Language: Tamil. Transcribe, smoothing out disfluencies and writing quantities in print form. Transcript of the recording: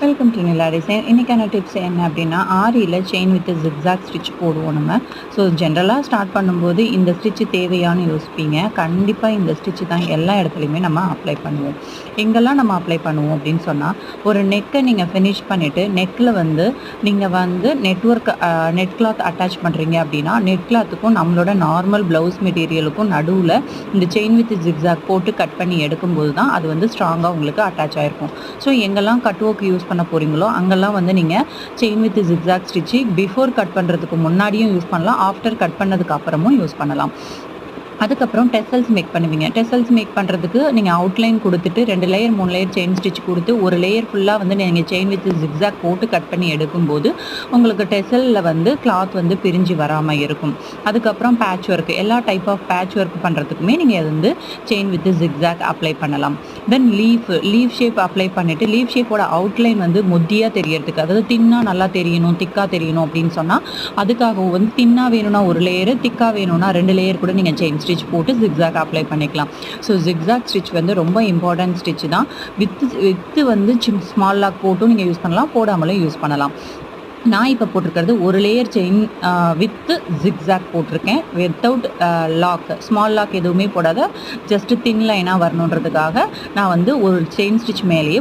Welcome to Nila design. இன்றைக்கான டிப்ஸ் என்ன அப்படின்னா, ஆரியில் செயின் வித் ஜிக்ஸாக் ஸ்டிச் போடுவோம் நம்ம. ஸோ ஜென்ரலாக ஸ்டார்ட் பண்ணும்போது இந்த ஸ்டிச்சு தேவையான்னு யோசிப்பீங்க. கண்டிப்பாக இந்த ஸ்டிச்சு தான் எல்லா இடத்துலையுமே நம்ம அப்ளை பண்ணுவோம். எங்கெல்லாம் நம்ம அப்ளை பண்ணுவோம் அப்படின்னு சொன்னால், ஒரு நெக்கை நீங்கள் ஃபினிஷ் பண்ணிவிட்டு நெக்கில் நீங்கள் நெட் கிளாத் அட்டாச் பண்ணுறீங்க அப்படின்னா, நெட் கிளாத்துக்கும் நம்மளோட நார்மல் ப்ளவுஸ் மெட்டீரியலுக்கும் நடுவில் இந்த செயின் வித் ஜிக்ஸாக் போட்டு கட் பண்ணி எடுக்கும்போது தான் அது ஸ்ட்ராங்காக உங்களுக்கு அட்டாச் ஆகிருக்கும். ஸோ எங்கெல்லாம் கட் ஒர்க் யூஸ் பண்ண போகிறீங்களோ அங்கெல்லாம் நீங்கள் chain with zigzag stitch before cut பண்ணுறதுக்கு முன்னாடியும் யூஸ் பண்ணலாம், ஆஃப்டர் கட் பண்ணதுக்கு அப்புறமும் யூஸ் பண்ணலாம். அதுக்கப்புறம் டெசல்ஸ் மேக் பண்ணுவீங்க. டெசல்ஸ் மேக் பண்ணுறதுக்கு நீங்கள் அவுட்லைன் கொடுத்துட்டு 2 லேயர் 3 லேயர் செயின் ஸ்டிச் கொடுத்து ஒரு லேயர் ஃபுல்லாக நீங்கள் செயின் வித் ஜிக்ஸாக் போட்டு கட் பண்ணி எடுக்கும்போது உங்களுக்கு டெசலில் கிளாத் பிரிஞ்சு வராமல் இருக்கும். அதுக்கப்புறம் பேட்ச் ஒர்க், எல்லா டைப் ஆஃப் பேட்ச் ஒர்க் பண்ணுறதுக்குமே நீங்கள் செயின் வித் ஜிக்ஸாக் அப்ளை பண்ணலாம். தென் லீஃப் ஷேப் அப்ளை பண்ணிவிட்டு லீஃப் ஷேப்போட அவுட்லைன் மொத்தியாக தெரியறதுக்கு, அதாவது தின்னாக நல்லா தெரியணும், திக்காக தெரியணும் அப்படின்னு சொன்னால் அதுக்காக தின்னாக வேணும்னா ஒரு லேயரு, திக்காக வேணும்னா 2 லேயர் கூட நீங்கள் செயின் ஸ்டிச் போட்டு ஜிக்ஸாக் அப்ளை பண்ணிக்கலாம். ஸோ ஜிக்ஸாக் ஸ்டிச் ரொம்ப இம்பார்ட்டன்ட் ஸ்டிச் தான். வித்து ஸ்மால் லாக் போட்டும் நீங்கள் யூஸ் பண்ணலாம், போடாமலும் யூஸ் பண்ணலாம். நான் இப்போ போட்டிருக்கிறது ஒரு லேயர் செயின் வித்து ஜிக்ஸாக் போட்டிருக்கேன், வித்தவுட் லாக், ஸ்மால் லாக் எதுவுமே போடாத, ஜஸ்ட் தின் லைனாக வரணுன்றதுக்காக நான் ஒரு செயின் ஸ்டிச் மேலேயே